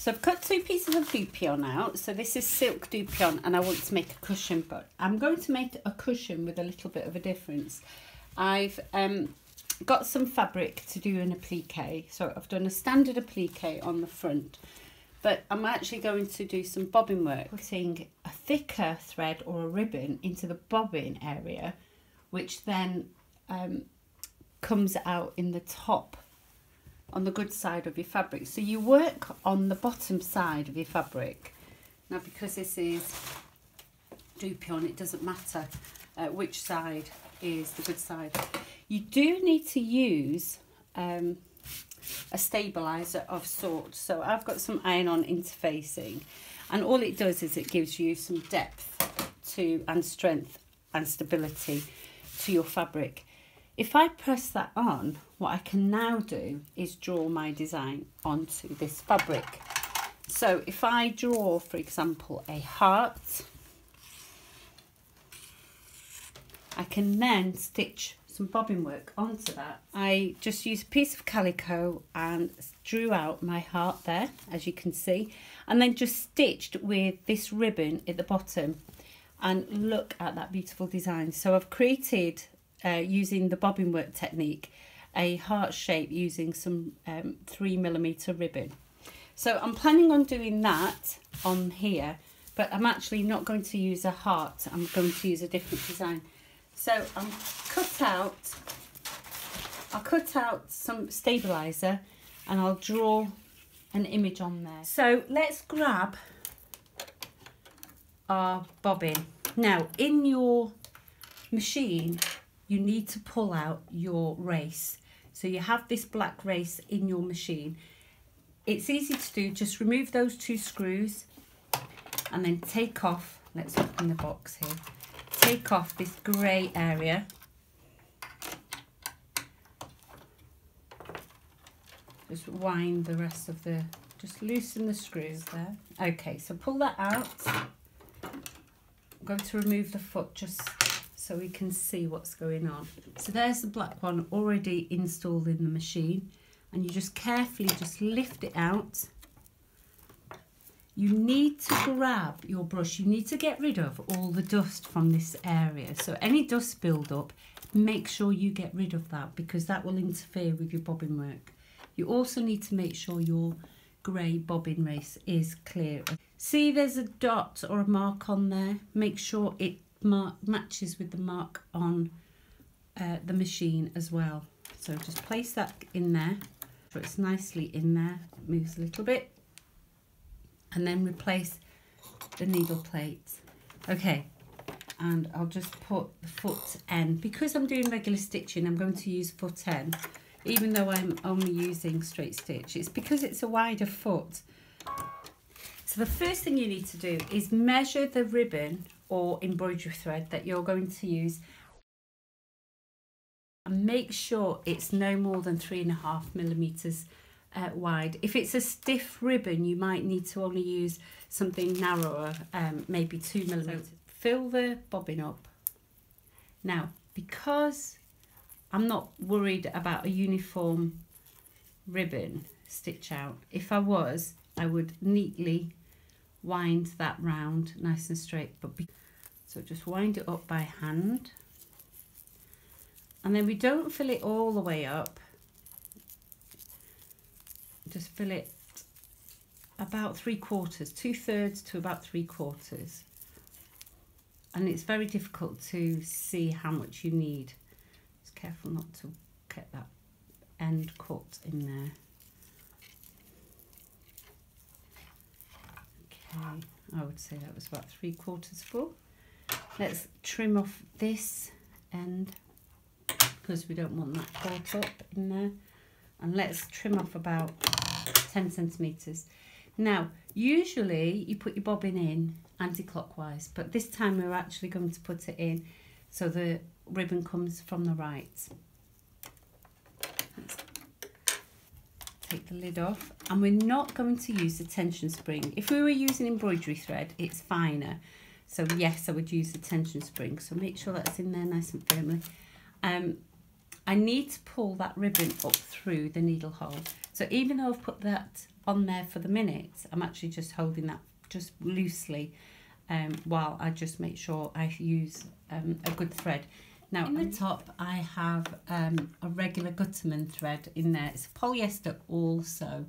So I've cut 2 pieces of dupion out. So this is silk dupion and I want to make a cushion, but I'm going to make a cushion with a little bit of a difference. I've got some fabric to do an applique. So I've done a standard applique on the front, but I'm actually going to do some bobbin work, putting a thicker thread or a ribbon into the bobbin area, which then comes out in the top on the good side of your fabric. So you work on the bottom side of your fabric. Now, because this is dupion, it doesn't matter which side is the good side. You do need to use a stabilizer of sorts. So I've got some iron-on interfacing, and all it does is it gives you some depth to and strength and stability to your fabric. If I press that on, what I can now do is draw my design onto this fabric. So if I draw, for example, a heart, I can then stitch some bobbin work onto that. I just used a piece of calico and drew out my heart there, as you can see, and then just stitched with this ribbon at the bottom. And look at that beautiful design. So I've created, using the bobbin work technique, a heart shape using some 3mm ribbon. So I'm planning on doing that on here, but I'm actually not going to use a heart. I'm going to use a different design. So I'll cut out some stabilizer and I'll draw an image on there. So let's grab our bobbin. Now, in your machine, you need to pull out your race. So you have this black race in your machine. It's easy to do, just remove those 2 screws and then take off, let's open the box here, take off this grey area. Just wind the rest of the, just loosen the screws there. Okay, so pull that out. I'm going to remove the foot just so we can see what's going on. So there's the black one already installed in the machine, and you just carefully just lift it out. You need to grab your brush, you need to get rid of all the dust from this area. So any dust build up, make sure you get rid of that, because that will interfere with your bobbin work. You also need to make sure your grey bobbin race is clear. See, there's a dot or a mark on there. Make sure it matches with the mark on the machine as well. So just place that in there so it's nicely in there. It moves a little bit, and then replace the needle plate. Okay, and I'll just put the foot end. Because I'm doing regular stitching, I'm going to use foot end, even though I'm only using straight stitch. It's because it's a wider foot. So the first thing you need to do is measure the ribbon or embroidery thread that you're going to use, and make sure it's no more than 3.5mm wide. If it's a stiff ribbon, you might need to only use something narrower, maybe 2mm. So fill the bobbin up. Now, because I'm not worried about a uniform ribbon stitch out, if I was, I would neatly wind that round nice and straight, so just wind it up by hand, and then we don't fill it all the way up, just fill it about 3/4, 2/3 to about 3/4, and it's very difficult to see how much you need. Just careful not to get that end cut in there. Okay, I would say that was about 3/4 full. Let's trim off this end because we don't want that caught up in there, and let's trim off about 10 centimeters. Now, usually you put your bobbin in anti-clockwise, but this time we're actually going to put it in so the ribbon comes from the right. Let's take the lid off, and we're not going to use the tension spring. If we were using embroidery thread, it's finer, so yes, I would use the tension spring. So make sure that's in there nice and firmly. I need to pull that ribbon up through the needle hole. So even though I've put that on there for the minute. I'm actually just holding that just loosely while I just make sure I use a good thread. Now in the top I have a regular Gutterman thread in there. It's polyester also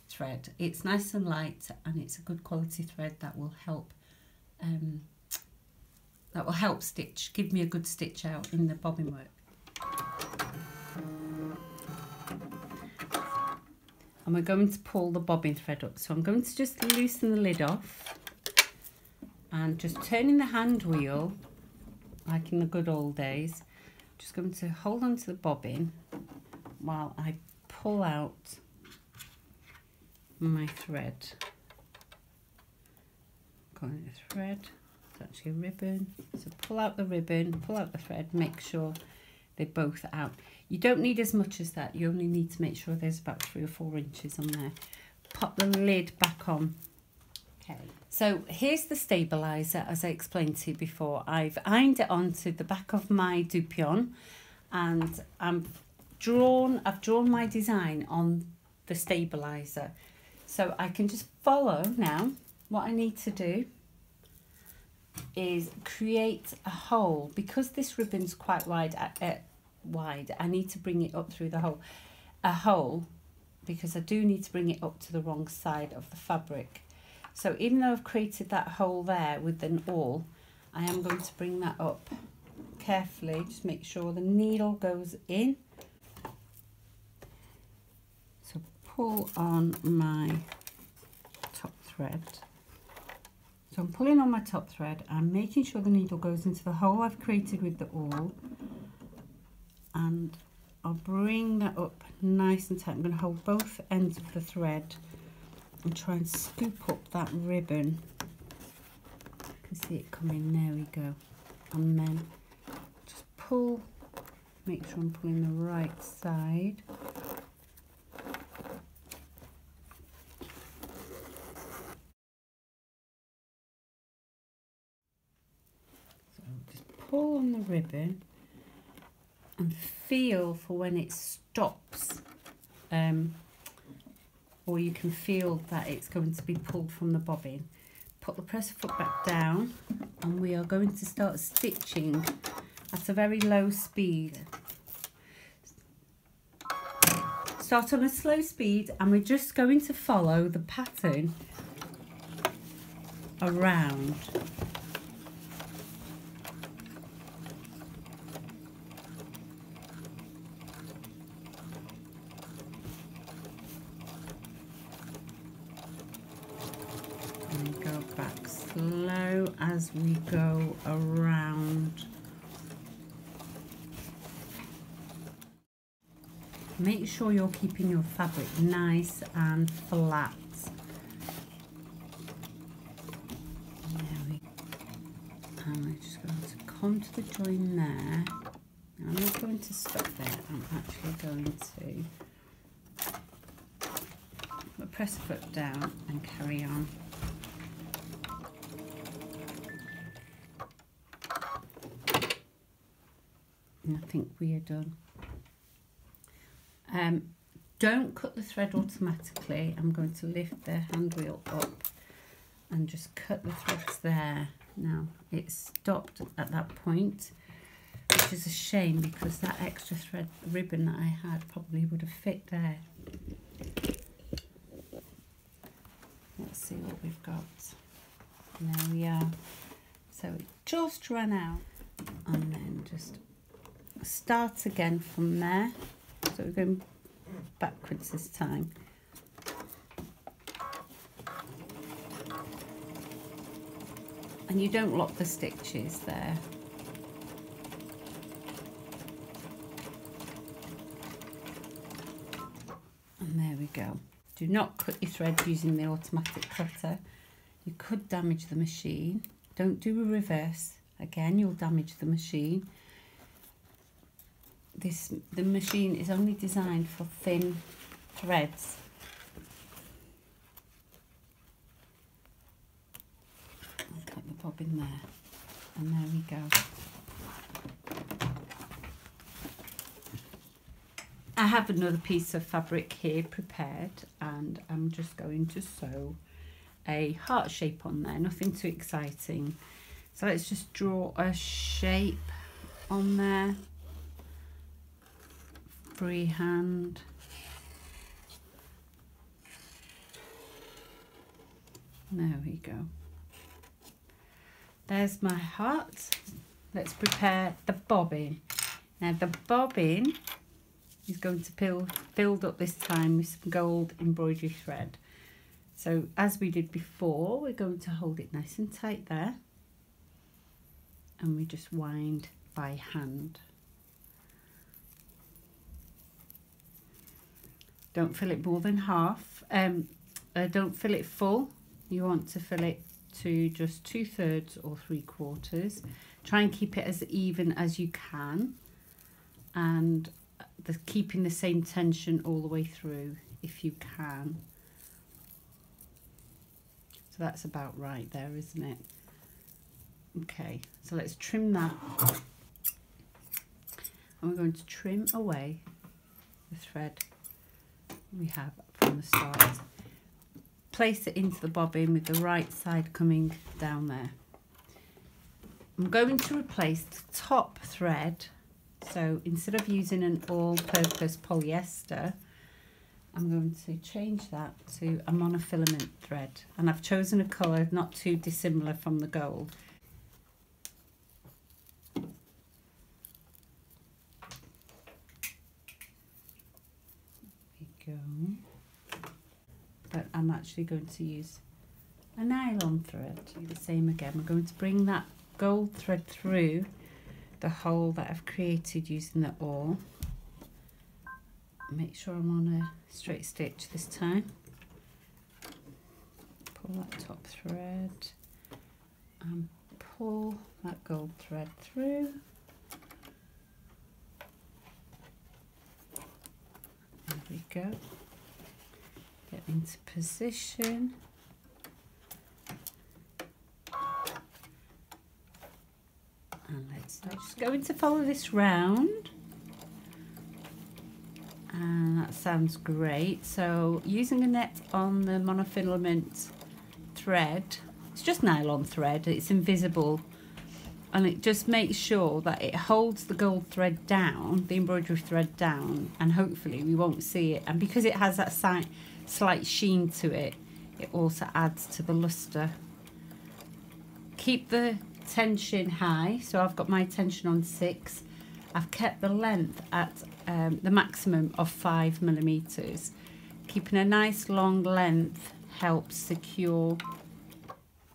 thread. It's nice and light and it's a good quality thread that will help stitch, give me a good stitch out in the bobbin work. And we're going to pull the bobbin thread up. So I'm going to just loosen the lid off and just turning the hand wheel like in the good old days. Just going to hold on to the bobbin while I pull out my thread. Got a thread, it's actually a ribbon. So pull out the ribbon, pull out the thread, make sure they're both out. You don't need as much as that, you only need to make sure there's about 3 or 4 inches on there. Pop the lid back on. Okay, so here's the stabiliser, as I explained to you before. I've ironed it onto the back of my dupion and I've drawn my design on the stabiliser. So I can just follow now. What I need to do is create a hole. Because this ribbon's quite wide, I need to bring it up through the hole. A hole, because I do need to bring it up to the wrong side of the fabric. So even though I've created that hole there with an awl, I am going to bring that up carefully. Just make sure the needle goes in. So pull on my top thread. So I'm pulling on my top thread and making sure the needle goes into the hole I've created with the awl. And I'll bring that up nice and tight. I'm going to hold both ends of the thread and try and scoop up that ribbon. You can see it coming, there we go. And then just pull, make sure I'm pulling the right side. So just pull on the ribbon and feel for when it stops, or you can feel that it's going to be pulled from the bobbin. Put the presser foot back down and we are going to start stitching at a very low speed. Start on a slow speed and we're just going to follow the pattern around. And go back slow as we go around. Make sure you're keeping your fabric nice and flat. There we go. And we're just going to come to the join there. I'm not going to stop there, I'm actually going to put the presser foot down and carry on. And I think we are done. Don't cut the thread automatically. I'm going to lift the hand wheel up and just cut the threads there. Now it's stopped at that point, which is a shame because that extra thread ribbon that I had probably would have fit there. Let's see what we've got. And there we are. So it just ran out, and then just start again from there. So we're going backwards this time. And you don't lock the stitches there. And there we go. Do not cut your thread using the automatic cutter. You could damage the machine. Don't do a reverse. Again, you'll damage the machine. The machine is only designed for thin threads. I'll put the bobbin there, and there we go. I have another piece of fabric here prepared, and and I'm just going to sew a heart shape on there, nothing too exciting. So let's just draw a shape on there, freehand. There we go. There's my heart. Let's prepare the bobbin. Now the bobbin is going to be filled up this time with some gold embroidery thread. So as we did before, we're going to hold it nice and tight there, and we just wind by hand. Don't fill it more than half. Don't fill it full. You want to fill it to just 2/3 or 3/4. Try and keep it as even as you can, and keeping the same tension all the way through if you can. So that's about right there, isn't it? Okay, so let's trim that, and we're going to trim away the thread we have from the start. Place it into the bobbin with the right side coming down there. I'm going to replace the top thread, so instead of using an all-purpose polyester, I'm going to change that to a monofilament thread, and I've chosen a colour not too dissimilar from the gold. There we go. But I'm actually going to use a nylon thread. Do the same again. We're going to bring that gold thread through the hole that I've created using the awl. Make sure I'm on a straight stitch this time. Pull that top thread and pull that gold thread through. There we go. Get into position. And let's just going to follow this round. And that sounds great. So using a net on the monofilament thread, it's just nylon thread, it's invisible, and it just makes sure that it holds the gold thread down, the embroidery thread down, and hopefully we won't see it. And because it has that slight sheen to it, it also adds to the luster. Keep the tension high, so I've got my tension on 6. I've kept the length at the maximum of 5mm. Keeping a nice long length helps secure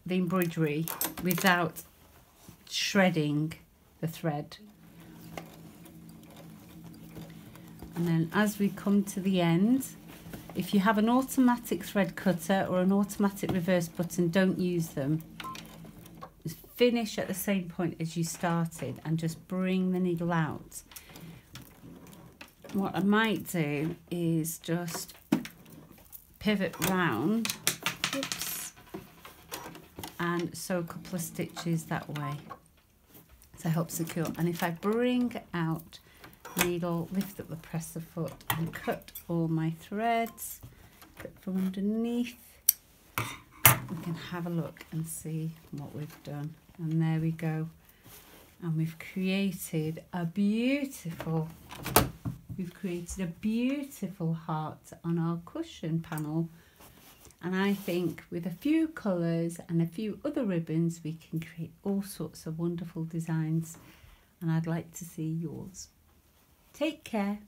the embroidery without shredding the thread. And then as we come to the end, if you have an automatic thread cutter or an automatic reverse button, don't use them. Just finish at the same point as you started and just bring the needle out. What I might do is just pivot round, oops, and sew a couple of stitches that way to help secure. And if I bring out needle, lift up the presser foot and cut all my threads, cut from underneath, we can have a look and see what we've done. And there we go. And we've created a beautiful heart on our cushion panel. And I think with a few colours and a few other ribbons, we can create all sorts of wonderful designs. And I'd like to see yours. Take care.